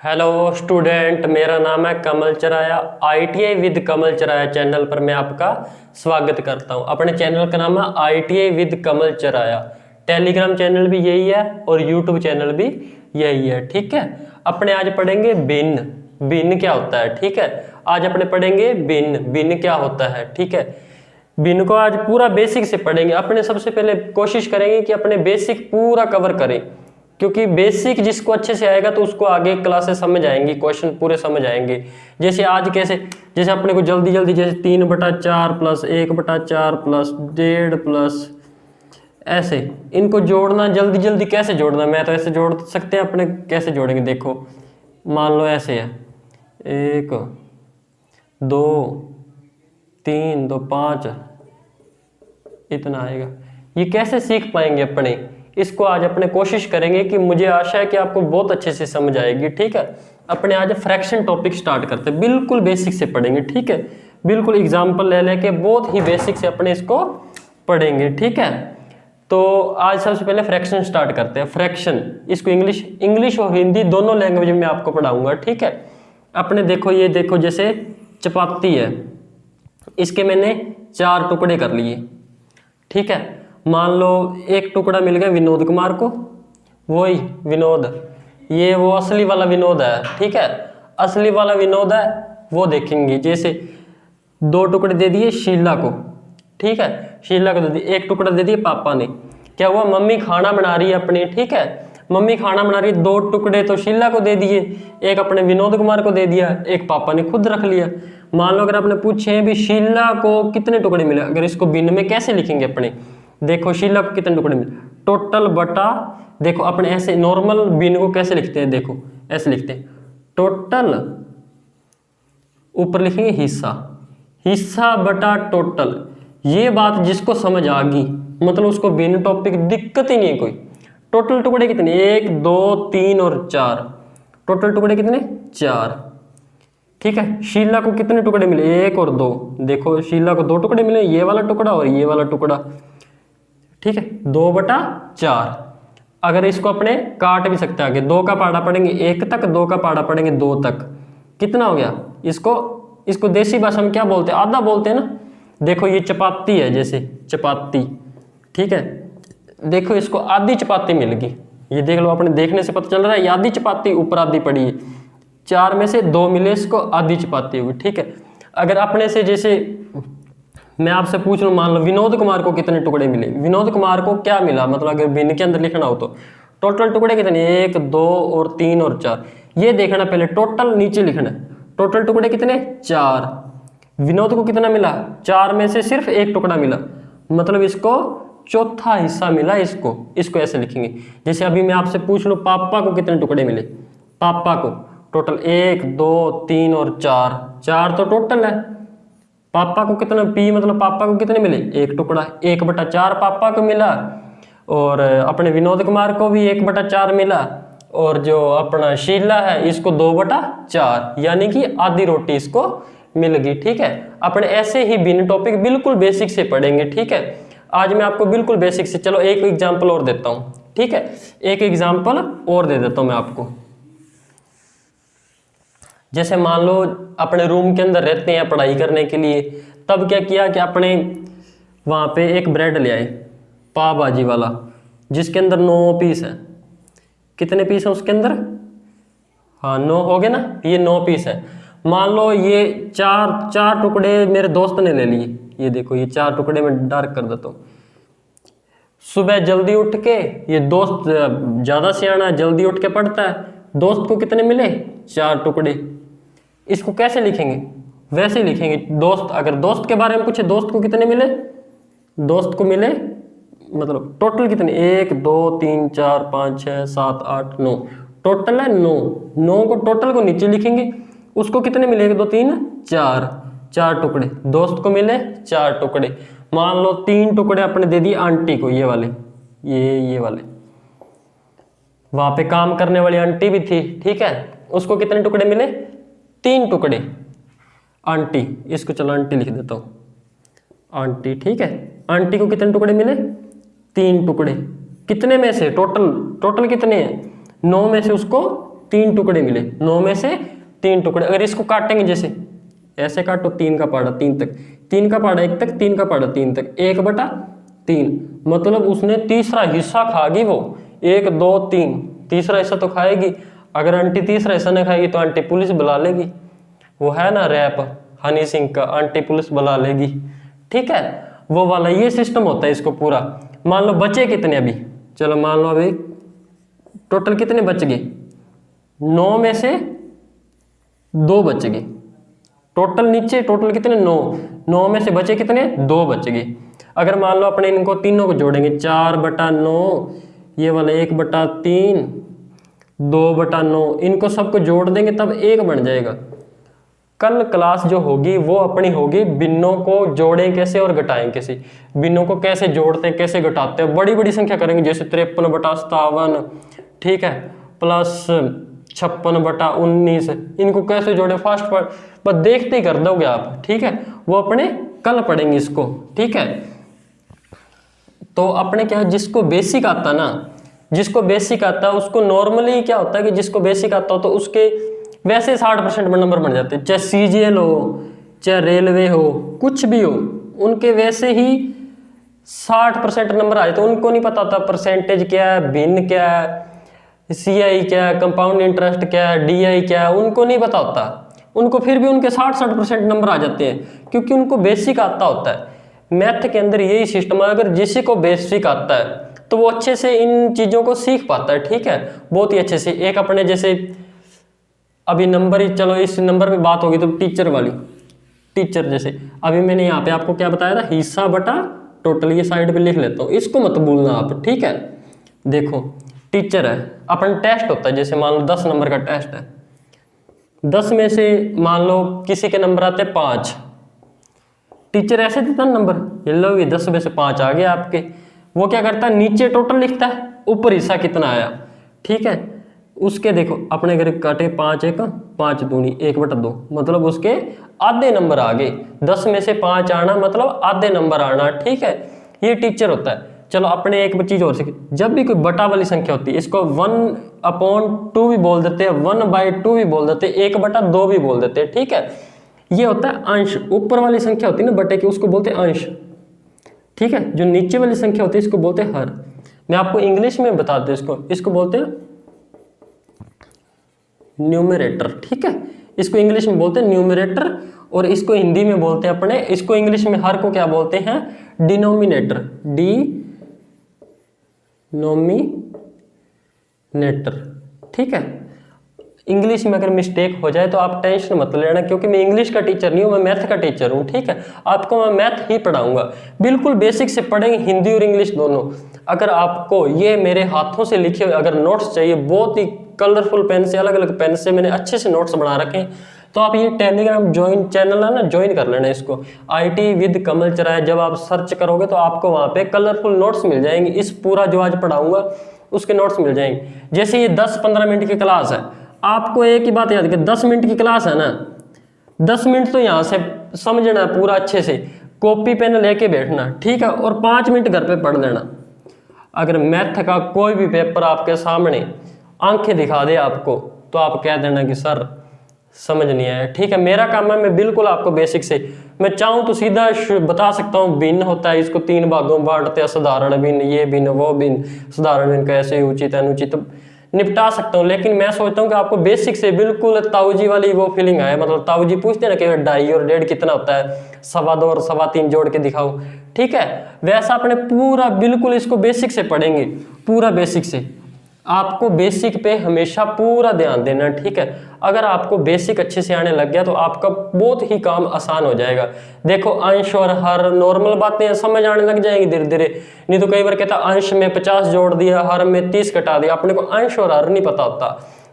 Hello student, मेरा नाम है कमल चराया। आईटीआई विद कमल चराया चैनल पर मैं आपका स्वागत करता हूं। अपने चैनल का नाम है ITI with Kamal Charaya. Telegram channel भी यही है और यूट्यूब चैनल भी यही है। ठीक है, अपने आज पढ़ेंगे भिन्न। भिन्न क्या होता है? ठीक है, आज अपने पढ़ेंगे भिन्न। भिन्न क्या होता है? ठीक है, भिन्न को आज पूरा बेसिक से पढ़ेंगे। अपने सबसे पहले कोशिश करेंगे कि अपने बेसिक पूरा कवर करें, क्योंकि बेसिक जिसको अच्छे से आएगा तो उसको आगे क्लासेस समझ आएंगी, क्वेश्चन पूरे समझ आएंगे। जैसे आज जैसे अपने को जल्दी जल्दी जैसे 3/4 प्लस 1/4 प्लस 1.5 प्लस ऐसे इनको जोड़ना, जल्दी जल्दी कैसे जोड़ना। मैं तो ऐसे जोड़ सकते हैं, अपने कैसे जोड़ेंगे देखो। मान लो ऐसे है 1 2 3 2 5 इतना आएगा। ये कैसे सीख पाएंगे अपने? इसको आज अपने कोशिश करेंगे कि मुझे आशा है कि आपको बहुत अच्छे से समझ आएगी। ठीक है, अपने आज फ्रैक्शन टॉपिक स्टार्ट करते हैं। बिल्कुल बेसिक से पढ़ेंगे। ठीक है, बिल्कुल एग्जाम्पल ले लेके बहुत ही बेसिक से अपने इसको पढ़ेंगे। ठीक है, तो आज सबसे पहले फ्रैक्शन स्टार्ट करते हैं। फ्रैक्शन, इसको इंग्लिश और हिंदी दोनों लैंग्वेज में आपको पढ़ाऊंगा। ठीक है, अपने देखो, ये देखो जैसे चपाती है, इसके मैंने 4 टुकड़े कर लिए। ठीक है, मान लो एक टुकड़ा मिल गया विनोद कुमार को, वही विनोद, ये वो असली वाला विनोद है। ठीक है, असली वाला विनोद है वो देखेंगे। जैसे 2 टुकड़े दे दिए शीला को। ठीक है, शीला को दे दिए, एक टुकड़ा दे दिए पापा ने। क्या हुआ? मम्मी खाना बना रही है अपनी। ठीक है, मम्मी खाना बना रही है, 2 टुकड़े तो शीला को दे दिए, एक अपने विनोद कुमार को दे दिया, एक पापा ने खुद रख लिया। मान लो अगर आपने पूछे भी शीला को कितने टुकड़े मिले, अगर इसको भिन्न में कैसे लिखेंगे अपने? देखो शीला को कितने टुकड़े मिले, टोटल बटा, देखो अपने ऐसे नॉर्मल भिन्न को कैसे लिखते हैं, देखो ऐसे लिखते हैं टोटल, ऊपर लिखेंगे हिस्सा, हिस्सा बटा टोटल। ये बात जिसको समझ आ गई मतलब उसको भिन्न टॉपिक दिक्कत ही नहीं है कोई। टोटल टुकड़े कितने? 1 2 3 और 4। टोटल टुकड़े कितने? 4। ठीक है, शीला को कितने टुकड़े मिले? 1 और 2। देखो शीला को 2 टुकड़े मिले, ये वाला टुकड़ा और ये वाला टुकड़ा। ठीक है, 2/4। अगर इसको अपने काट भी सकते हैं आगे, 2 का पाड़ा पढ़ेंगे 1 तक, 2 का पाड़ा पढ़ेंगे 2 तक। कितना हो गया? इसको देसी भाषा में क्या बोलते हैं? आधा बोलते हैं ना। देखो ये चपाती है, जैसे चपाती। ठीक है, देखो इसको आधी चपाती मिल गई। ये देख लो, अपने देखने से पता चल रहा है ये आधी चपाती, ऊपर आधी पड़ी है। 4 में से 2 मिले, इसको आधी चपाती होगी। ठीक है, अगर अपने से जैसे मैं आपसे पूछ लूं, मान लो विनोद कुमार को कितने टुकड़े मिले, विनोद कुमार को क्या मिला, मतलब अगर भिन्न के अंदर लिखना हो तो टोटल टुकड़े कितने? 1 2 और 3 और 4। ये देखना पहले, टोटल नीचे लिखना है। टोटल टुकड़े कितने? 4। विनोद को कितना मिला? 4 में से सिर्फ 1 टुकड़ा मिला, मतलब इसको चौथा हिस्सा मिला। इसको ऐसे लिखेंगे। जैसे अभी मैं आपसे पूछ लूं पापा को कितने टुकड़े मिले, पापा को टोटल 1 2 3 और 4। 4 तो टोटल है। पापा को कितना? पी मतलब पापा को कितने मिले? 1 टुकड़ा। 1/4 पापा को मिला, और अपने विनोद कुमार को भी 1/4 मिला, और जो अपना शीला है इसको 2/4, यानी कि आधी रोटी इसको मिल गई। ठीक है, अपने ऐसे ही भिन्न टॉपिक बिल्कुल बेसिक से पढ़ेंगे। ठीक है, आज मैं आपको बिल्कुल बेसिक से, चलो एक एग्जाम्पल और देता हूँ। ठीक है, एक एग्जाम्पल और दे देता हूँ मैं आपको। जैसे मान लो अपने रूम के अंदर रहते हैं पढ़ाई करने के लिए, तब क्या किया कि अपने वहाँ पे एक ब्रेड ले आए पाव भाजी वाला, जिसके अंदर 9 पीस है। कितने पीस है उसके अंदर? हाँ 9 हो गए ना, ये 9 पीस है। मान लो ये चार टुकड़े मेरे दोस्त ने ले लिए। ये देखो ये 4 टुकड़े में डार्क कर देता हूँ। सुबह जल्दी उठ के, ये दोस्त ज़्यादा सियाना है, जल्दी उठ के पढ़ता है। दोस्त को कितने मिले? 4 टुकड़े। इसको कैसे लिखेंगे? वैसे ही लिखेंगे। दोस्त, अगर दोस्त के बारे में पूछे दोस्त को कितने मिले, दोस्त को मिले मतलब टोटल कितने? 1 2 3 4 5 6 7 8 9। टोटल है 9। 9 को टोटल को नीचे लिखेंगे। उसको कितने मिले? 1 2 3 4। 4 टुकड़े दोस्त को मिले, 4 टुकड़े। मान लो 3 टुकड़े अपने दे दिए आंटी को, ये वाले, ये वाले। वहां पे काम करने वाली आंटी भी थी। ठीक है, उसको कितने टुकड़े मिले? 3 टुकड़े। आंटी, इसको चलो आंटी लिख देता हूँ, आंटी। ठीक है, आंटी को कितने टुकड़े मिले? 3 टुकड़े। कितने में से? टोटल कितने हैं? 9 में से उसको 3 टुकड़े मिले, 9 में से 3 टुकड़े। अगर इसको काटेंगे जैसे ऐसे काटो, 3 का पहाड़ा 3 तक, 3 का पहाड़ा 1 तक, 3 का पहाड़ा 3 तक, 1/3, मतलब उसने तीसरा हिस्सा खागी वो, 1 2 3, तीसरा हिस्सा तो खाएगी। अगर आंटी तीसरा हिस्सा नहीं खाएगी तो आंटी पुलिस बुला लेगी। वो है ना रैप हनी सिंह का, आंटी पुलिस बुला लेगी, ठीक है, वो वाला ये सिस्टम होता है इसको पूरा। मान लो बचे कितने अभी, चलो मान लो अभी टोटल कितने बच गए, 9 में से 2 बच गए टोटल, नीचे टोटल कितने 9 में से बचे कितने 2 बच गए। अगर मान लो अपने इनको तीनों को जोड़ेंगे, 4/9, ये वाला 1/3, 2/9, इनको सबको जोड़ देंगे तब 1 बन जाएगा। कल क्लास जो होगी वो अपनी होगी भिन्नों को जोड़ें कैसे और घटाएं कैसे, भिन्नों को कैसे जोड़ते हैं कैसे घटाते हैं, बड़ी बड़ी संख्या करेंगे जैसे 53/57, ठीक है, प्लस 56/19, इनको कैसे जोड़े फास्ट बस देखते ही कर दोगे आप, ठीक है, वो अपने कल पढ़ेंगे इसको, ठीक है। तो अपने क्या है, जिसको बेसिक आता ना, जिसको बेसिक आता है उसको नॉर्मली क्या होता है कि जिसको बेसिक आता हो तो उसके वैसे 60% नंबर बन जाते हैं, चाहे सीजीएल हो चाहे रेलवे हो कुछ भी हो, उनके वैसे ही 60% नंबर आए। तो उनको नहीं पता होता परसेंटेज क्या है, भिन्न क्या है, सीआई क्या है, कंपाउंड इंटरेस्ट क्या है, डीआई क्या है, उनको नहीं पता होता, उनको फिर भी उनके 60% नंबर आ जाते हैं क्योंकि उनको बेसिक आता होता है। मैथ के अंदर यही सिस्टम है, अगर जिसी को बेसिक आता है तो वो अच्छे से इन चीज़ों को सीख पाता है, ठीक है, बहुत ही अच्छे से। एक अपने जैसे अभी नंबर ही, चलो इस नंबर पे बात होगी तो टीचर वाली, टीचर जैसे अभी मैंने यहाँ पे आपको क्या बताया था, हिस्सा बटा टोटल, ये साइड पे लिख लेता हूँ, इसको मत भूलना आप, ठीक है। देखो टीचर है, अपन टेस्ट होता है, जैसे मान लो 10 नंबर का टेस्ट है, 10 में से मान लो किसी के नंबर आते हैं 5, टीचर ऐसे देता है नंबर, ये लो ये 10 में से 5 आ गए आपके, वो क्या करता है नीचे टोटल लिखता है, ऊपर हिस्सा कितना आया, ठीक है। उसके देखो अपने घर काटे 5 1 5 दूनी 1/2, मतलब उसके आधे नंबर आ गए, 10 में से 5 आना मतलब आधे नंबर आना, ठीक है, ये टीचर होता है। चलो अपने एक चीज और सीखी, जब भी कोई बटा वाली संख्या होती है इसको 1/2 भी बोल देते हैं, 1/2 भी बोल देते हैं, 1/2 भी बोल देते हैं, ठीक है। ये होता है अंश, ऊपर वाली संख्या होती है ना बटे की, उसको बोलते हैं अंश, ठीक है। जो नीचे वाली संख्या होती है इसको बोलते हैं हर। मैं आपको इंग्लिश में बता दूं, इसको बोलते हैं न्यूमरेटर, ठीक है, इसको इंग्लिश में बोलते हैं न्यूमरेटर, और इसको हिंदी में बोलते हैं अपने, इसको इंग्लिश में हर को क्या बोलते हैं, डिनोमिनेटर, डिनोमिनेटर, ठीक है। इंग्लिश में अगर मिस्टेक हो जाए तो आप टेंशन मत लेना, क्योंकि मैं इंग्लिश का टीचर नहीं हूँ, मैं मैथ का टीचर हूँ, ठीक है। आपको मैं मैथ ही पढ़ाऊंगा, बिल्कुल बेसिक से पढ़ेंगे, हिंदी और इंग्लिश दोनों। अगर आपको ये मेरे हाथों से लिखे हुए अगर नोट्स चाहिए, बहुत ही कलरफुल पेन से, अलग अलग पेन से मैंने अच्छे से नोट्स बना रखे हैं, तो आप ये टेलीग्राम ज्वाइन चैनल है ना, ज्वाइन कर लेना इसको, IT विद कमल चराया। जब आप सर्च करोगे तो आपको वहाँ पे कलरफुल नोट्स मिल जाएंगे, इस पूरा जो आज पढ़ाऊंगा उसके नोट्स मिल जाएंगे। जैसे ये 10-15 मिनट की क्लास है, आपको एक ही बात याद रखिए, 10 मिनट की क्लास है ना, 10 मिनट तो यहाँ से समझना है पूरा अच्छे से, कॉपी पेन लेके बैठना, ठीक है, और 5 मिनट घर पे पढ़ लेना। अगर मैथ का कोई भी पेपर आपके सामने आंखें दिखा दे आपको, तो आप कह देना कि सर समझ नहीं आया, ठीक है। मेरा काम है, मैं बिल्कुल आपको बेसिक से, मैं चाहूँ तो सीधा बता सकता हूँ भिन्न होता है, इसको 3 भागों में बांटते हैं, साधारण भिन्न, ये भिन्न, वो भिन्न, साधारण भिन्न कैसे, उचित अनुचित, निपटा सकता हूँ। लेकिन मैं सोचता हूँ कि आपको बेसिक से बिल्कुल ताऊजी वाली वो फीलिंग आए, मतलब ताऊजी पूछते हैं ना कि 2.5 और 1.5 कितना होता है, 2.25 और 3.25 जोड़ के दिखाओ, ठीक है, वैसा अपने पूरा बिल्कुल इसको बेसिक से पढ़ेंगे, पूरा बेसिक से। आपको बेसिक पे हमेशा पूरा ध्यान देना, ठीक है। अगर आपको बेसिक अच्छे से आने लग गया तो आपका बहुत ही काम आसान हो जाएगा। देखो अंश और हर नॉर्मल बातें समझ आने लग जाएंगी धीरे धीरे, नहीं तो कई बार कहता अंश में 50 जोड़ दिया, हर में 30 घटा दिया, अपने को अंश और हर नहीं पता होता,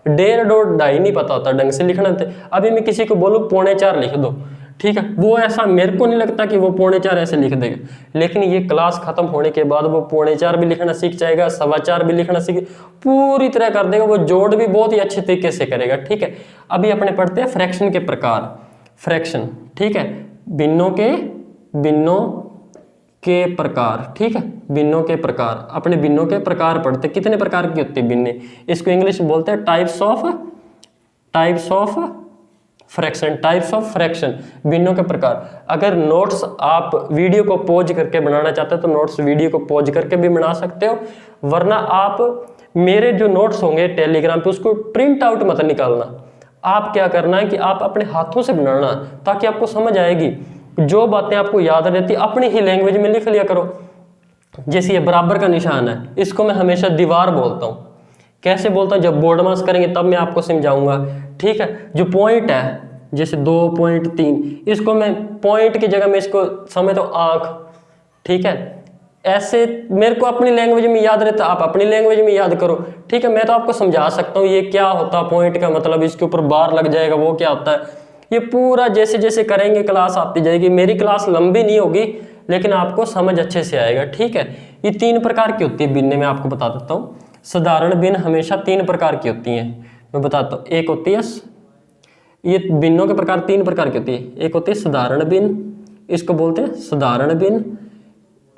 1.5 और 2.5 नहीं पता होता ढंग से लिखना। अभी मैं किसी को बोलूँ 4.25 लिख दो, ठीक है, वो ऐसा मेरे को नहीं लगता कि वो 4.25 ऐसे लिख देगा, लेकिन ये क्लास खत्म होने के बाद वो 4.25 भी लिखना सीख जाएगा, 4.25 भी लिखना सीख, पूरी तरह कर देगा, वो जोड़ भी बहुत ही अच्छे तरीके से करेगा, ठीक है। अभी अपने पढ़ते हैं फ्रैक्शन के प्रकार, फ्रैक्शन, ठीक है, भिन्नों के भिन्नों के प्रकार, ठीक है, भिन्नों के प्रकार। अपने भिन्नों के प्रकार पढ़ते, कितने प्रकार की होती है भिन्न, इसको इंग्लिश में बोलते हैं types of fraction, types of fraction, भिन्नों के प्रकार। अगर नोट्स आप वीडियो को पॉज करके बनाना चाहते हो तो नोट्स वीडियो को पॉज करके भी बना सकते हो, वरना आप मेरे जो नोट्स होंगे टेलीग्राम पे उसको प्रिंट आउट मत निकालना। आप क्या करना है कि आप अपने हाथों से बनाना, ताकि आपको समझ आएगी। जो बातें आपको याद रहती अपनी ही लैंग्वेज में लिख लिया करो। जैसे ये बराबर का निशान है, इसको मैं हमेशा दीवार बोलता हूँ। कैसे बोलता हूँ, जब बोर्ड मार्क्स करेंगे तब मैं आपको समझाऊंगा, ठीक है। जो पॉइंट है जैसे 2.3, इसको मैं पॉइंट की जगह में इसको समझता हूँ आंख, ठीक है। ऐसे मेरे को अपनी लैंग्वेज में याद रहता, आप अपनी लैंग्वेज में याद करो, ठीक है। मैं तो आपको समझा सकता हूँ ये क्या होता है पॉइंट का मतलब, इसके ऊपर बार लग जाएगा, वो क्या होता है, ये पूरा जैसे जैसे करेंगे क्लास आती जाएगी। मेरी क्लास लंबी नहीं होगी लेकिन आपको समझ अच्छे से आएगा, ठीक है। ये 3 प्रकार की होती है भिन्न, मैं आपको बता देता हूँ। साधारण भिन्न हमेशा 3 प्रकार की होती हैं, मैं बताता हूँ। एक होती है, ये भिन्नों के प्रकार 3 प्रकार की होती है। एक होती है साधारण भिन्न, इसको बोलते हैं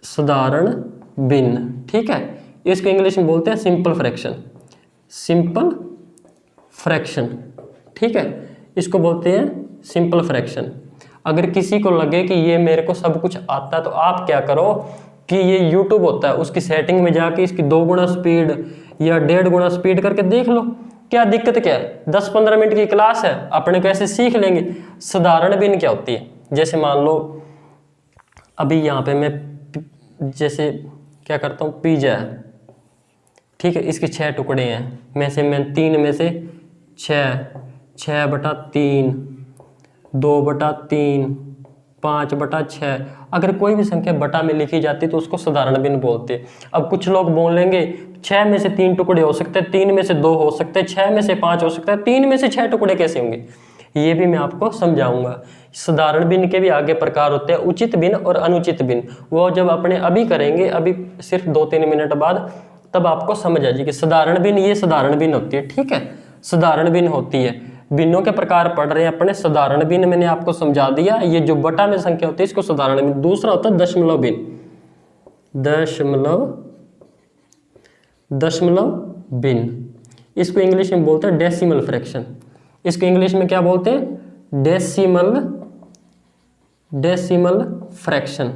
साधारण भिन्न, ठीक है। इसको इंग्लिश में बोलते हैं सिंपल फ्रैक्शन, ठीक है। इसको बोलते हैं सिंपल फ्रैक्शन। अगर किसी को लगे कि ये मेरे को सब कुछ आता है तो आप क्या करो कि ये YouTube होता है, उसकी सेटिंग में जाके इसकी 2 गुना स्पीड या 1.5 गुना स्पीड करके देख लो, क्या दिक्कत क्या है। 10-15 मिनट की क्लास है, अपने को ऐसे सीख लेंगे। साधारण भिन्न क्या होती है, जैसे मान लो अभी यहाँ पे मैं जैसे क्या करता हूँ, पिज्जा है, ठीक है, इसके 6 टुकड़े हैं, मैं 3 में से 6/3, 2/3, 5/6, अगर कोई भी संख्या बटा में लिखी जाती है तो उसको साधारण भिन्न बोलते हैं। अब कुछ लोग बोलेंगे 6 में से 3 टुकड़े हो सकते हैं, 3 में से 2 हो सकते हैं, 6 में से 5 हो सकता है, 3 में से 6 टुकड़े कैसे होंगे, ये भी मैं आपको समझाऊंगा। साधारण भिन्न के भी आगे प्रकार होते हैं, उचित भिन्न और अनुचित भिन्न। वो जब अपने अभी करेंगे, अभी सिर्फ 2-3 मिनट बाद, तब आपको समझ आ जाएगी। साधारण भिन्न, ये साधारण भिन्न होती है, ठीक है, साधारण भिन्न होती है। भिन्नों के प्रकार पढ़ रहे हैं अपने। साधारण भिन्न मैंने आपको समझा दिया, ये जो बटा में संख्या होती है इसको साधारण भिन्न। दूसरा होता है दशमलव भिन्न, इसको इंग्लिश में बोलते हैं डेसिमल फ्रैक्शन। इसको इंग्लिश में क्या बोलते हैं, डेसिमल फ्रैक्शन।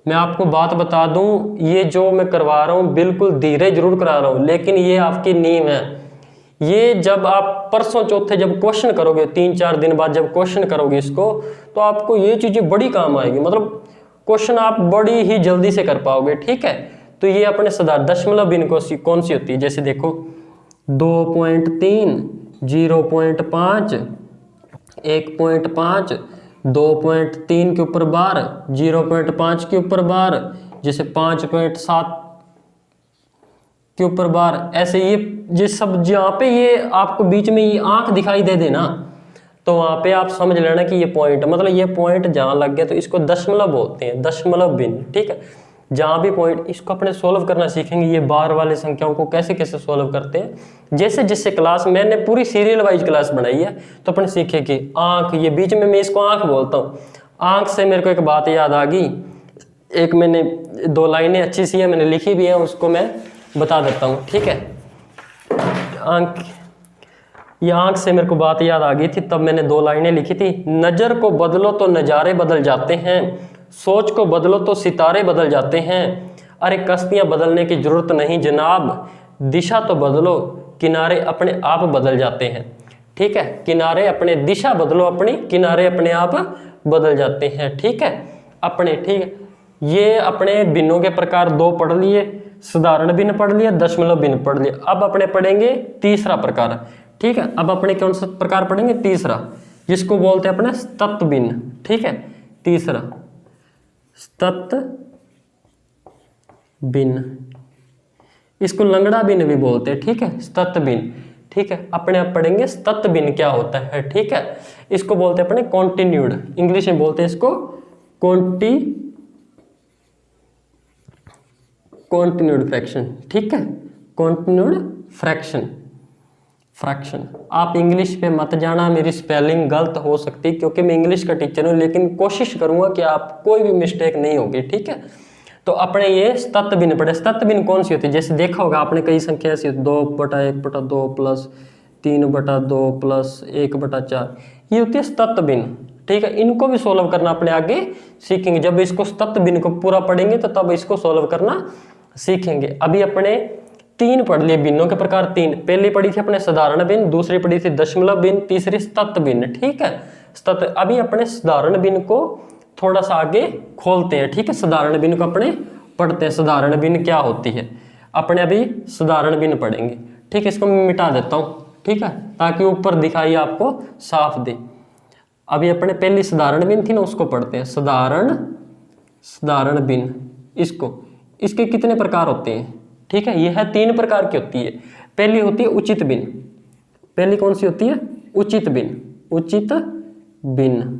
मैं आपको बात बता दूं, ये जो मैं करवा रहा हूं बिल्कुल धीरे जरूर करा रहा हूं, लेकिन ये आपकी नींव है। ये जब आप परसों चौथे जब क्वेश्चन करोगे, 3-4 दिन बाद जब क्वेश्चन करोगे इसको, तो आपको ये चीजें बड़ी काम आएगी। मतलब क्वेश्चन आप बड़ी ही जल्दी से कर पाओगे, ठीक है। तो ये अपने साधारण दशमलव भिन्न कौन सी होती है, जैसे देखो 2.3, 0.5, 1.5, 2.3 के ऊपर बार, 0.5 के ऊपर बार, जैसे 5.7 के ऊपर बार, ऐसे ये सब जहाँ पे ये आपको बीच में ये आंख दिखाई दे देना, तो वहाँ पे आप समझ लेना कि ये पॉइंट, मतलब ये पॉइंट जहाँ लग गया तो इसको दशमलव बोलते हैं, दशमलव भिन्न, ठीक है। जहाँ भी पॉइंट, इसको अपने सोल्व करना सीखेंगे, ये बार वाले संख्याओं को कैसे कैसे सोल्व करते हैं। जैसे जैसे क्लास, मैंने पूरी सीरियल वाइज क्लास बनाई है, तो अपने सीखे कि आंख, ये बीच में मैं इसको आंख बोलता हूँ। आंख से मेरे को एक बात याद आ गई, एक मैंने 2 लाइनें अच्छी सी है, मैंने लिखी भी है, उसको मैं बता देता हूँ, ठीक है। ये आंख से मेरे को बात याद आ गई थी, तब मैंने 2 लाइनें लिखी थी। नजर को बदलो तो नजारे बदल जाते हैं, सोच को बदलो तो सितारे बदल जाते हैं। अरे कश्तियां बदलने की जरूरत नहीं जनाब, दिशा तो बदलो, किनारे अपने आप बदल जाते हैं, ठीक है। किनारे अपने, दिशा बदलो अपनी, किनारे अपने आप बदल जाते हैं, ठीक है, अपने, ठीक है। ये अपने भिन्नों के प्रकार 2 पढ़ लिए, साधारण भिन्न पढ़ लिया, दशमलव भिन्न पढ़ लिया। अब अपने पढ़ेंगे तीसरा प्रकार, ठीक है। अब अपने कौन सा प्रकार पढ़ेंगे, तीसरा, जिसको बोलते हैं अपने तत्व भिन्न, ठीक है। तीसरा तत्व भिन्न, इसको लंगड़ा भिन्न भी बोलते हैं, ठीक है, तत्व भिन्न, ठीक है। अपने आप पढ़ेंगे तत्व भिन्न क्या होता है, ठीक है। इसको बोलते हैं अपने कॉन्टिन्यूड, इंग्लिश में बोलते हैं इसको कॉन्टिन्यूड फ्रैक्शन, ठीक है, कॉन्टिन्यूड फ्रैक्शन। फ्रैक्शन। आप इंग्लिश पे मत जाना, मेरी स्पेलिंग गलत हो सकती क्योंकि मैं इंग्लिश का टीचर हूँ, लेकिन कोशिश करूंगा कि आप कोई भी मिस्टेक नहीं होगी, ठीक है। तो अपने ये स्तत भिन्न पढ़े। स्तत भिन्न कौन सी होती है? जैसे देखा होगा आपने कई संख्या ऐसी 2/1/2 प्लस 3/2 प्लस 1/4, ये होती है स्तत भिन्न, ठीक है। इनको भी सोल्व करना अपने आगे सीखेंगे। जब इसको स्तत भिन्न को पूरा पढ़ेंगे तो तब इसको सोल्व करना सीखेंगे। अभी अपने 3 पढ़ लिए भिन्नों के प्रकार 3। पहली पढ़ी थी अपने साधारण भिन्न, दूसरी पढ़ी थी दशमलव भिन्न, तीसरी स्तत भिन्न, ठीक है। स्तत। अभी अपने साधारण भिन्न को थोड़ा सा आगे खोलते हैं, ठीक है। साधारण भिन्न को अपने पढ़ते हैं। साधारण भिन्न क्या होती है अपने अभी साधारण भिन्न पढ़ेंगे, ठीक है। इसको मैं मिटा देता हूँ, ठीक है, ताकि ऊपर दिखाई आपको साफ दे। अभी अपने पहली साधारण भिन्न थी ना, उसको पढ़ते हैं। साधारण भिन्न, इसके कितने प्रकार होते हैं, ठीक है। यह 3 प्रकार की होती है। पहली होती है उचित भिन्न। पहली कौन सी होती है? उचित भिन्न। उचित भिन्न,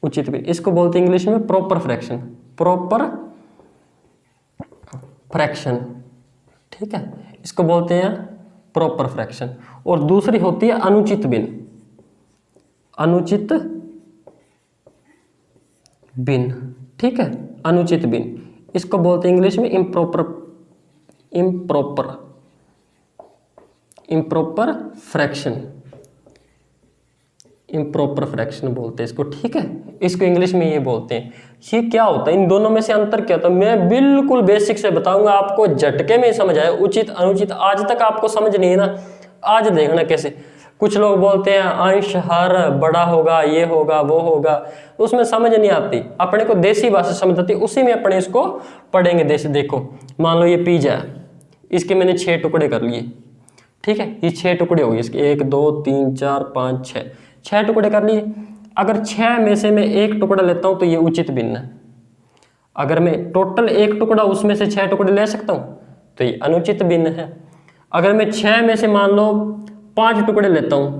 उचित भिन्न, इसको बोलते हैं इंग्लिश में प्रॉपर फ्रैक्शन। प्रॉपर फ्रैक्शन, ठीक है, इसको बोलते हैं प्रॉपर फ्रैक्शन। और दूसरी होती है अनुचित भिन्न। अनुचित भिन्न, ठीक है, अनुचित भिन्न, इसको बोलते हैं इंग्लिश में इम्प्रॉपर फ्रैक्शन। इम्प्रॉपर फ्रैक्शन बोलते हैं इसको, ठीक है। इसको इंग्लिश में ये बोलते हैं। ये क्या होता है, इन दोनों में से अंतर क्या होता है, मैं बिल्कुल बेसिक से बताऊंगा, आपको झटके में समझ आए। उचित अनुचित आज तक आपको समझ नहीं है ना, आज देखना कैसे। कुछ लोग बोलते हैं अंश हर बड़ा होगा, ये होगा, वो होगा, उसमें समझ नहीं आती। अपने को देसी भाषा समझ आती, उसी में अपने इसको पढ़ेंगे। देसी देखो, मान लो ये पिज्जा है, इसके मैंने 6 टुकड़े कर लिए, ठीक है। ये 6 टुकड़े हो गए इसके, 1 2 3 4 5 6, 6 टुकड़े कर लिए। अगर 6 में से मैं 1 टुकड़ा लेता हूं तो ये उचित भिन्न है। अगर मैं टोटल 1 टुकड़ा उसमें से 6 टुकड़े ले सकता हूं तो ये अनुचित भिन्न है। अगर मैं 6 में से मान लो 5 टुकड़े लेता हूं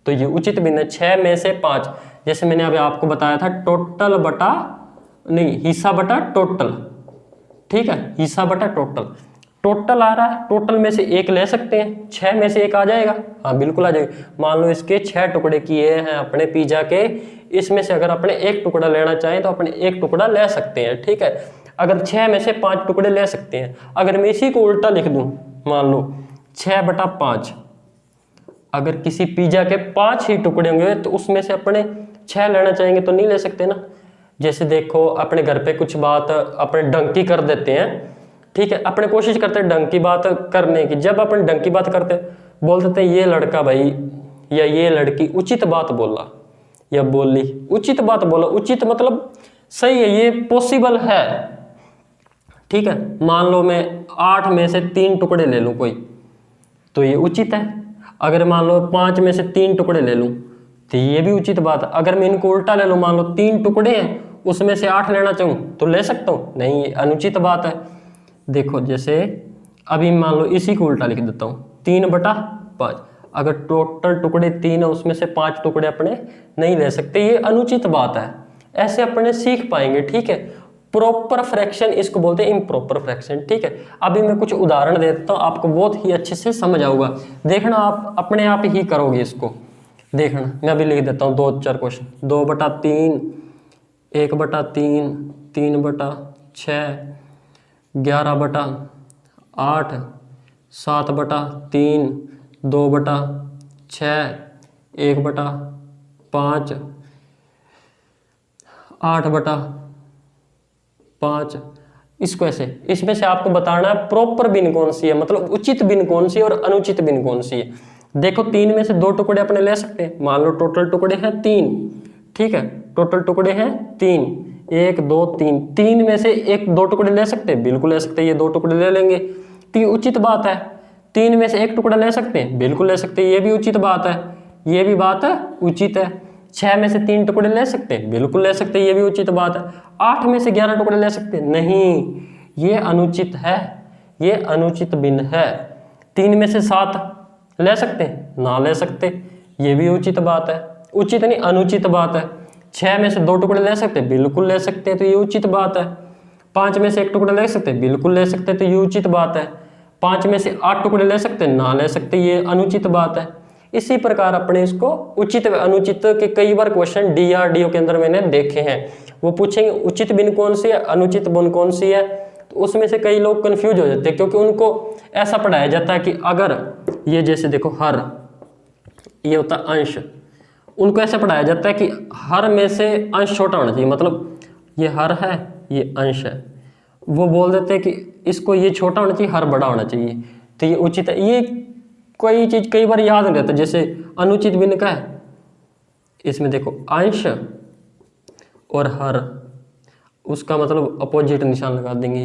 तो ये उचित भिन्न है। 6 में से 5, जैसे मैंने अभी आपको बताया था, टोटल बटा नहीं, हिस्सा बटा टोटल, ठीक है, हिस्सा बटा टोटल। टोटल आ रहा है, टोटल में से 1 ले सकते हैं, 6 में से 1 आ जाएगा, हाँ बिल्कुल आ जाएगा। मान लो इसके 6 टुकड़े किए हैं अपने पिज्जा के, इसमें से अगर अपने 1 टुकड़ा लेना चाहें तो अपने 1 टुकड़ा ले सकते हैं, ठीक है। अगर 6 में से 5 टुकड़े ले सकते हैं। अगर मैं इसी को उल्टा लिख दूं, मान लो 6/5, अगर किसी पिज्जा के 5 ही टुकड़े होंगे तो उसमें से अपने 6 लेना चाहेंगे तो नहीं ले सकते ना। जैसे देखो अपने घर पे कुछ बात अपने डंकी कर देते हैं, ठीक है, अपने कोशिश करते हैं ढंग की बात करने की। जब अपन ढंग की बात करते हैं, बोल देते हैं ये लड़का भाई या ये लड़की उचित बात बोला या बोली, उचित बात बोला। उचित मतलब सही है, ये पॉसिबल है, ठीक है। मान लो मैं 8 में से 3 टुकड़े ले लूं कोई, तो ये उचित है। अगर मान लो 5 में से 3 टुकड़े ले लूं तो ये भी उचित बात है। अगर मैं इनको उल्टा ले लूं, मान लो 3 टुकड़े हैं उसमें से 8 लेना चाहूं तो ले सकता हूं, नहीं, ये अनुचित बात है। देखो जैसे अभी मान लो इसी को उल्टा लिख देता हूँ, 3/5। अगर टोटल टुकड़े 3 है उसमें से 5 टुकड़े अपने नहीं ले सकते, ये अनुचित बात है। ऐसे अपने सीख पाएंगे, ठीक है। प्रॉपर फ्रैक्शन इसको बोलते हैं इम्प्रॉपर फ्रैक्शन, ठीक है। अभी मैं कुछ उदाहरण देता हूँ, आपको बहुत ही अच्छे से समझ आऊगा। देखना आप अपने आप ही करोगे इसको, देखना। मैं अभी लिख देता हूँ 2-4 क्वेश्चन। 2/3, 1/3, 3/6, 11/8, 7/3, 2/6, 1/5, 8/5। इसको ऐसे, इसमें से आपको बताना है प्रॉपर भिन्न कौन सी है, मतलब उचित भिन्न कौन सी है और अनुचित भिन्न कौन सी है। देखो 3 में से 2 टुकड़े अपने ले सकते हैं। मान लो टोटल टुकड़े हैं 3, ठीक है, टोटल टुकड़े हैं 3, 1 2 3, 3 में से 1-2 टुकड़े ले सकते हैं, बिल्कुल ले सकते हैं, ये 2 टुकड़े ले लेंगे तो ये उचित बात है। 3 में से 1 टुकड़ा ले सकते हैं, बिल्कुल ले सकते हैं, ये भी उचित बात है, ये भी बात है उचित है। 6 में से 3 टुकड़े ले सकते हैं, बिल्कुल ले सकते हैं, ये भी उचित बात है। 8 में से 11 टुकड़े ले सकते हैं, नहीं, ये अनुचित है, ये अनुचित भिन्न है। 3 में से 7 ले सकते हैं, ना ले सकते, ये भी उचित बात है, उचित नहीं अनुचित बात है। 6 में से 2 टुकड़े ले सकते हैं, बिल्कुल ले सकते हैं, तो ये उचित बात है। 5 में से 1 टुकड़ा ले सकते हैं, बिल्कुल ले सकते हैं, तो ये उचित बात है। 5 में से 8 टुकड़े ले सकते हैं? ना ले सकते, ये अनुचित बात है। इसी प्रकार अपने इसको उचित व अनुचित के कई बार क्वेश्चन DRDO के अंदर मैंने देखे हैं। वो पूछेंगे उचित भिन्न कौन सी है, अनुचित भिन्न कौन सी है, तो उसमें से कई लोग कंफ्यूज हो जाते हैं, क्योंकि उनको ऐसा पढ़ाया जाता है कि अगर ये जैसे देखो हर, ये होता है अंश, उनको ऐसा पढ़ाया जाता है कि हर में से अंश छोटा होना चाहिए, मतलब ये हर है ये अंश है, वो बोल देते हैं कि इसको ये छोटा होना चाहिए, हर बड़ा होना चाहिए, तो ये उचित है। ये कोई चीज कई बार याद नहीं रहता। जैसे अनुचित भिन्न का है, इसमें देखो अंश और हर, उसका मतलब अपोजिट निशान लगा देंगे।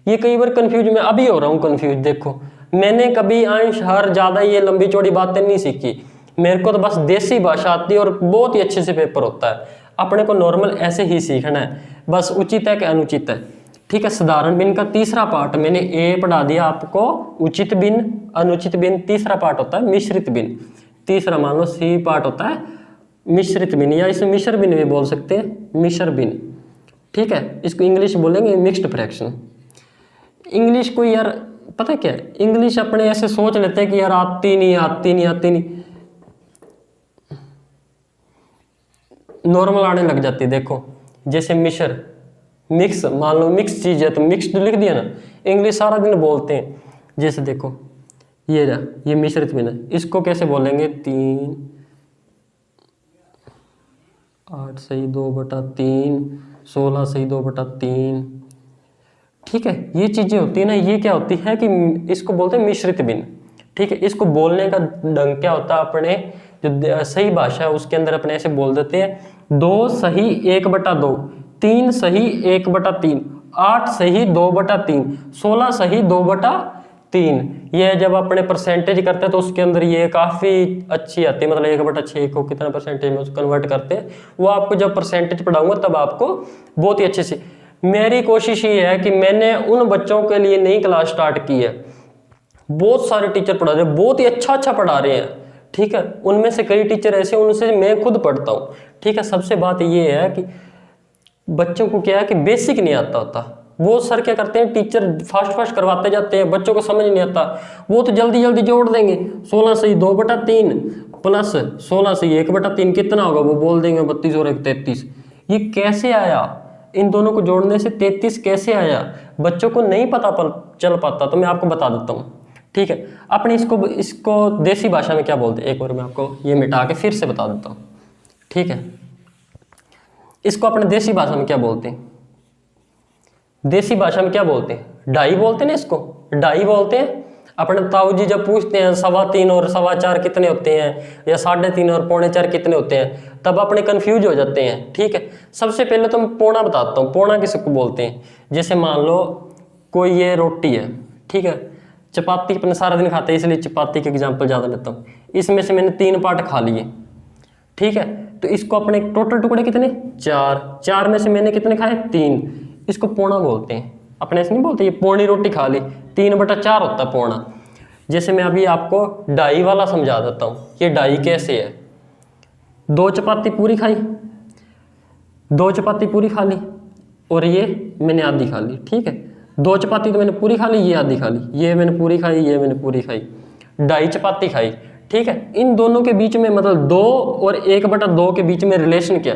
ये कई बार कंफ्यूज, मैं अभी हो रहा हूँ कंफ्यूज। देखो मैंने कभी अंश हर ज्यादा ये लंबी चौड़ी बातें नहीं सीखी, मेरे को तो बस देसी भाषा आती है और बहुत ही अच्छे से पेपर होता है। अपने को नॉर्मल ऐसे ही सीखना है, बस उचित है कि अनुचित है, ठीक है। साधारण भिन्न का तीसरा पार्ट मैंने ए पढ़ा दिया आपको, उचित भिन्न अनुचित भिन्न। तीसरा पार्ट होता है मिश्रित भिन्न, तीसरा मान लो सी पार्ट होता है मिश्रित भिन्न, या इसे मिश्र भिन्न भी बोल सकते हैं, मिश्र भिन्न, ठीक है। इसको इंग्लिश बोलेंगे मिक्स्ड फ्रैक्शन। इंग्लिश को यार पता क्या है, इंग्लिश अपने ऐसे सोच लेते हैं कि यार आती नहीं आती नहीं आती नहीं, नॉर्मल आने लग जाती है। देखो जैसे मिश्र, मिक्स, मान लो मिक्स चीज है तो मिक्स्ड लिख दिया ना, इंग्लिश सारा दिन बोलते हैं। जैसे देखो ये मिश्रित भिन्न, इसको कैसे बोलेंगे, 3 8 सही 2/3 16 सही 2/3, ठीक है। ये चीजें होती है ना, ये क्या होती है कि इसको बोलते हैं मिश्रित भिन्न, ठीक है। इसको बोलने का ढंग क्या होता है, अपने जो सही भाषा है उसके अंदर अपने ऐसे बोल देते हैं 2 सही 1/2, 3 सही 1/3, 8 सही 2/3, 16 सही 2/3। ये जब अपने परसेंटेज करते हैं तो उसके अंदर ये काफी अच्छी आती है, मतलब 1/6 को कितना परसेंटेज में कन्वर्ट करते हैं, वो आपको जब परसेंटेज पढ़ाऊंगा तब आपको बहुत ही अच्छे से। मेरी कोशिश ये है कि मैंने उन बच्चों के लिए नई क्लास स्टार्ट की है, बहुत सारे टीचर पढ़ा रहे हैं, बहुत ही अच्छा पढ़ा रहे हैं, ठीक है। उनमें से कई टीचर ऐसे उनसे मैं खुद पढ़ता हूँ, ठीक है। सबसे बात ये है कि बच्चों को क्या है कि बेसिक नहीं आता होता, वो सर क्या करते हैं, टीचर फास्ट करवाते जाते हैं, बच्चों को समझ नहीं आता, वो तो जल्दी जोड़ देंगे। 16 सही 2/3 प्लस 16 सही 1/3 कितना होगा, वो बोल देंगे 32 और 33। ये कैसे आया, इन दोनों को जोड़ने से 33 कैसे आया, बच्चों को नहीं पता चल पाता, तो मैं आपको बता देता हूँ, ठीक है। अपने इसको देसी भाषा में क्या बोलते हैं, एक बार मैं आपको ये मिटा के फिर से बता देता हूँ, ठीक है। इसको अपने देसी भाषा में क्या बोलते हैं, देसी भाषा में क्या बोलते हैं, डाई बोलते हैं ना, इसको डाई बोलते हैं। अपने ताऊ जी जब पूछते हैं 3.25 और 4.25 कितने होते हैं, या 3.5 और 4.25 कितने होते हैं, तब अपने कंफ्यूज हो जाते हैं, ठीक है। सबसे पहले तो मैं पौना बताता हूँ, पौना किसको बोलते हैं। जैसे मान लो कोई ये रोटी है, ठीक है, चपाती अपने सारा दिन खाते हैं इसलिए चपाती के एग्जाम्पल ज़्यादा लेता हूँ। इसमें से मैंने 3 पार्ट खा लिए, ठीक है, तो इसको अपने टोटल टुकड़े कितने, 4 में से मैंने कितने खाए, 3, इसको पौना बोलते हैं। अपने ऐसे नहीं बोलते ये पौनी रोटी खा ली, 3/4 होता है पौना। जैसे मैं अभी आपको डाई वाला समझा देता हूँ, ये डाई कैसे है। 2 चपाती पूरी खाई, 2 चपाती पूरी खा ली, और ये मैंने आधी खा ली, ठीक है। 2 चपाती तो मैंने पूरी खा ली, ये आधी खा ली, ये मैंने पूरी खाई, ये मैंने पूरी खाई, डाई चपाती खाई, ठीक है। इन दोनों के बीच में मतलब 2 और 1/2 के बीच में रिलेशन क्या,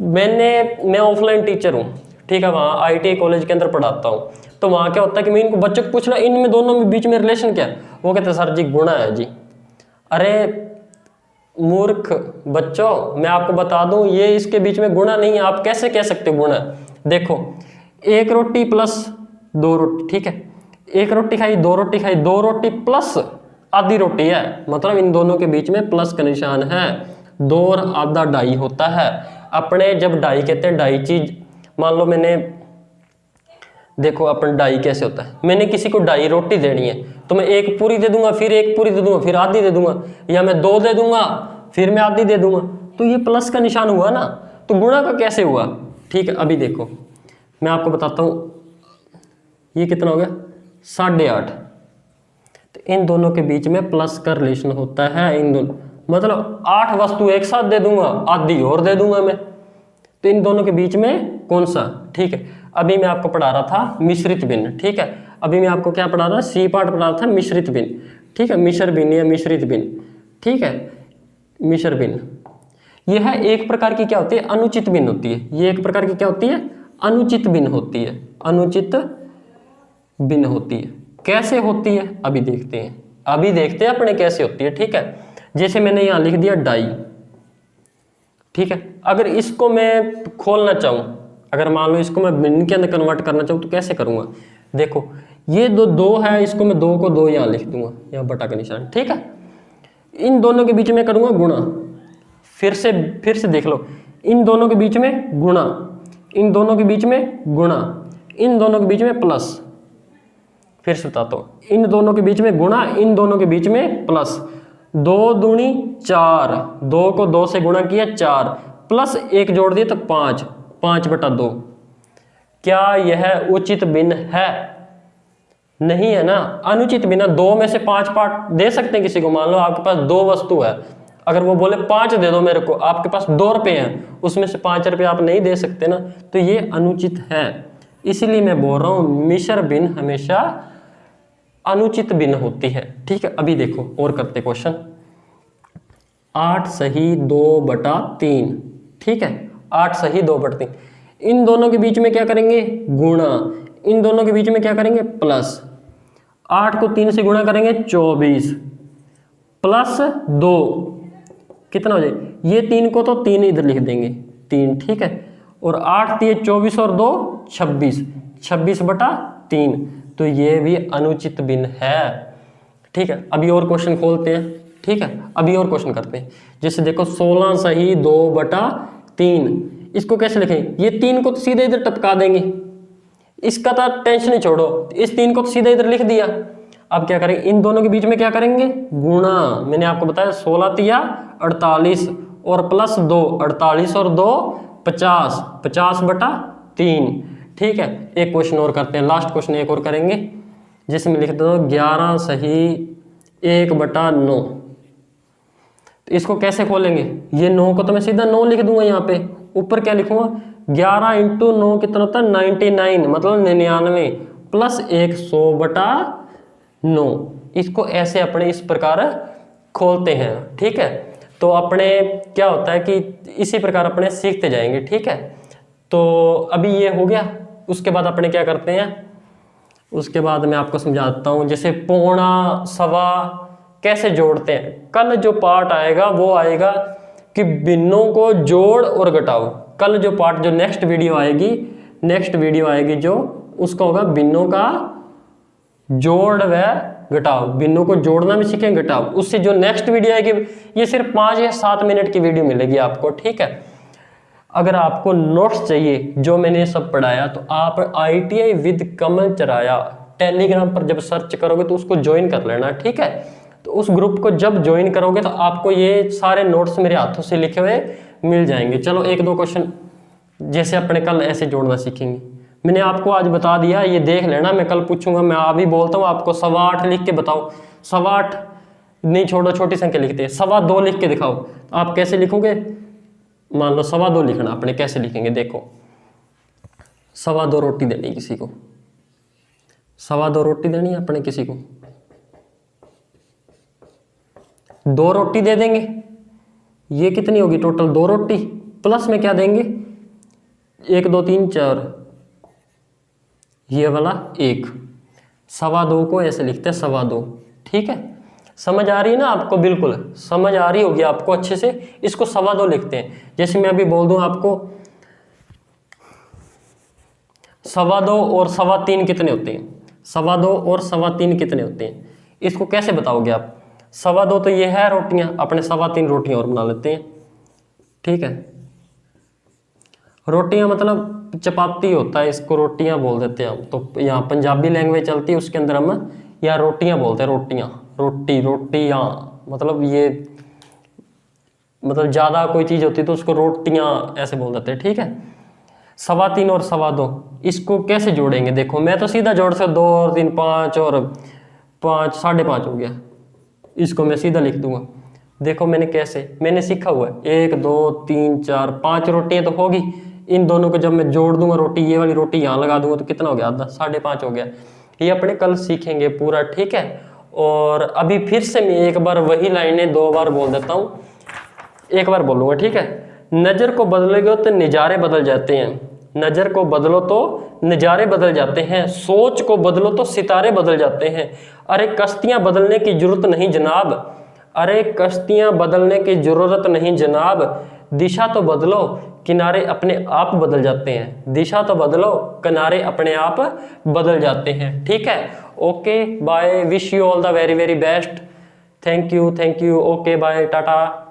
मैं ऑफलाइन टीचर हूँ, ठीक है, वहाँ ITI कॉलेज के अंदर पढ़ाता हूँ, तो वहाँ क्या होता है कि मैं इनको बच्चों को पूछ रहा इनमें दोनों में बीच में रिलेशन क्या है, वो कहते हैं सर जी गुणा है जी। अरे मूर्ख बच्चों, मैं आपको बता दूं ये इसके बीच में गुणा नहीं है, आप कैसे कह सकते हो गुणा। देखो 1 रोटी प्लस 2 रोटी, ठीक है, 1 रोटी खाई 2 रोटी खाई, 2 रोटी प्लस आधी रोटी है, मतलब इन दोनों के बीच में प्लस का निशान है। 2 और आधा डाई होता है। अपने जब डाई कहते हैं, डाई चीज मान लो मैंने, देखो अपन डाई कैसे होता है, मैंने किसी को डाई रोटी देनी है तो मैं 1 पूरी दे दूंगा, फिर 1 पूरी दे दूंगा, फिर आधी दे दूंगा, या मैं 2 दे दूंगा फिर मैं आधी दे दूंगा, तो ये प्लस का निशान हुआ ना, तो गुणा का कैसे हुआ, ठीक है। अभी देखो मैं आपको बताता हूँ, ये कितना हो गया 8.5, तो इन दोनों के बीच में प्लस का रिलेशन होता है। इन दोनों मतलब 8 वस्तु एक साथ दे दूंगा, आधी और दे दूंगा मैं, तो इन दोनों के बीच में कौन सा, ठीक है। अभी मैं आपको पढ़ा रहा था मिश्रित भिन्न, ठीक है। अभी मैं आपको क्या पढ़ा रहा, सी पार्ट पढ़ा रहा था, मिश्रित भिन्न, ठीक है, मिश्र भिन्न या मिश्रित भिन्न, ठीक है, मिश्र भिन्न। यह एक प्रकार की क्या होती है, अनुचित भिन्न होती है। ये एक प्रकार की क्या होती है, अनुचित भिन्न होती है, अनुचित भिन्न होती है। कैसे होती है अभी देखते हैं, अभी देखते हैं अपने कैसे होती है, ठीक है। जैसे मैंने यहां लिख दिया डाई, ठीक है, अगर इसको मैं खोलना चाहूं, अगर मान लो इसको मैं भिन्न के अंदर कन्वर्ट करना चाहूं तो कैसे करूंगा, देखो ये दो है, इसको मैं 2 को 2 यहां लिख दूंगा, यहां बटा का निशान, ठीक है। इन दोनों के बीच में करूंगा गुणा, फिर से देख लो, इन दोनों के बीच में गुणा, इन दोनों के बीच में गुणा, इन दोनों के बीच में प्लस, फिर से बताता हूं, इन दोनों के बीच में गुणा, इन दोनों के बीच में प्लस, 2 दूनी 4, 2 को 2 से गुणा किया 4, प्लस 1 जोड़ दिया तो 5, 5/2। क्या यह उचित भिन्न है, नहीं है ना, अनुचित भिन्न। 2 में से 5 पार्ट दे सकते हैं किसी को, मान लो आपके पास 2 वस्तु है, अगर वो बोले 5 दे दो मेरे को, आपके पास 2 रुपए हैं, उसमें से 5 रुपए आप नहीं दे सकते ना, तो ये अनुचित है। इसीलिए मैं बोल रहा हूं मिश्र भिन्न हमेशा अनुचित भिन्न होती है, ठीक है। अभी देखो और करते क्वेश्चन, 8 सही 2/3, ठीक है, 8 सही 2/3। इन दोनों के बीच में क्या करेंगे, गुणा, इन दोनों के बीच में क्या करेंगे, प्लस, 8 को 3 से गुणा करेंगे 24, प्लस 2, कितना हो जाए, ये 3 को तो 3 इधर लिख देंगे 3, ठीक है, और 8 दिए 24 और 2 26, 26/3, तो ये भी अनुचित भिन्न है, ठीक है। अभी और क्वेश्चन खोलते हैं, ठीक है, अभी और क्वेश्चन करते हैं। जैसे देखो 16 सही 2/3, इसको कैसे लिखें, ये 3 को तो सीधे इधर टपका देंगे, इसका तो टेंशन ही छोड़ो, इस 3 को तो सीधे इधर लिख दिया। अब क्या करेंगे, इन दोनों के बीच में क्या करेंगे, गुणा, मैंने आपको बताया 16 तिया 48 और प्लस 2, 48 और 2 50, 50/3, ठीक है। एक क्वेश्चन और करते हैं, लास्ट क्वेश्चन एक और करेंगे, जिसमें लिख दो 11 सही 1/9। तो इसको कैसे खोलेंगे, ये 9 को तो मैं सीधा 9 लिख दूंगा, यहाँ पे ऊपर क्या लिखूंगा, 11 × 9 कितना होता है 99, मतलब 99, प्लस 100/9। इसको ऐसे अपने इस प्रकार खोलते हैं, ठीक है। तो अपने क्या होता है कि इसी प्रकार अपने सीखते जाएंगे, ठीक है। तो अभी ये हो गया, उसके बाद अपने क्या करते हैं, उसके बाद मैं आपको समझाता हूँ, जैसे पौना सवा कैसे जोड़ते हैं। कल जो पार्ट आएगा वो आएगा कि भिन्नों को जोड़ और घटाओ। कल जो पार्ट, जो नेक्स्ट वीडियो आएगी जो, उसका होगा भिन्नों का जोड़ व घटाओ, भिन्नों को जोड़ना भी सीखेंगे, घटाओ। उससे जो नेक्स्ट वीडियो आएगी, ये सिर्फ 5 या 7 मिनट की वीडियो मिलेगी आपको, ठीक है। अगर आपको नोट्स चाहिए जो मैंने सब पढ़ाया, तो आप ITI with Kamal Charaya Telegram पर जब सर्च करोगे तो उसको ज्वाइन कर लेना, ठीक है। तो उस ग्रुप को जब ज्वाइन करोगे तो आपको ये सारे नोट्स मेरे हाथों से लिखे हुए मिल जाएंगे। चलो 1-2 क्वेश्चन जैसे अपने कल ऐसे जोड़ना सीखेंगे। मैंने आपको आज बता दिया, ये देख लेना, मैं कल पूछूंगा, मैं अभी बोलता हूँ आपको 8.25 लिख के बताओ, 8.25 नहीं, छोड़ो, छोटी संख्या लिखते हैं, 2.25 लिख के दिखाओ। आप कैसे लिखोगे, मान लो 2.25 लिखना, अपने कैसे लिखेंगे, देखो 2.25 रोटी देनी किसी को, 2.25 रोटी देनी है अपने किसी को, 2 रोटी दे देंगे, ये कितनी होगी टोटल, 2 रोटी, प्लस में क्या देंगे, 1 2 3 4, ये वाला 1, 2.25 को ऐसे लिखते हैं 2.25, ठीक है। समझ आ रही है ना आपको, बिल्कुल समझ आ रही होगी आपको अच्छे से। इसको 2.25 लिखते हैं। जैसे मैं अभी बोल दूं आपको 2.25 और 3.25 कितने होते हैं, 2.25 और 3.25 कितने होते हैं, इसको कैसे बताओगे आप। 2.25 तो ये है रोटियां, अपने 3.25 रोटियां और बना लेते हैं, ठीक है। रोटियां मतलब चपाती होता है, इसको रोटियां बोल देते हैं हम, तो यहाँ पंजाबी लैंग्वेज चलती है, उसके अंदर हम यहाँ रोटियां बोलते हैं, रोटियां, रोटियां, मतलब ये, मतलब ज़्यादा कोई चीज़ होती है तो उसको रोटियां ऐसे बोल देते हैं, ठीक है। 3.25 और 2.25 इसको कैसे जोड़ेंगे, देखो मैं तो सीधा जोड़ सकता, 2 और 3 5 और 5 5.5 हो गया, इसको मैं सीधा लिख दूंगा। देखो मैंने कैसे, मैंने सीखा हुआ है, 1 2 3 4 5 रोटियां तो होगी, इन दोनों को जब मैं जोड़ दूंगा रोटी, ये वाली रोटी यहाँ लगा दूंगा तो कितना हो गया, आधा, 5.5 हो गया। ये अपने कल सीखेंगे पूरा, ठीक है। और अभी फिर से मैं एक बार वही लाइनें 2 बार बोल देता हूँ, एक बार बोलूँगा, ठीक है। नज़र को बदलोगे तो नज़ारे बदल जाते हैं, नज़र को बदलो तो नज़ारे बदल जाते हैं, सोच को बदलो तो सितारे बदल जाते हैं। अरे कश्तियाँ बदलने की जरूरत नहीं जनाब, अरे कश्तियाँ बदलने की जरूरत नहीं जनाब, दिशा तो बदलो किनारे अपने आप बदल जाते हैं, दिशा तो बदलो किनारे अपने आप बदल जाते हैं, ठीक है। Okay bye, wish you all the very very best, thank you, okay bye, Tata.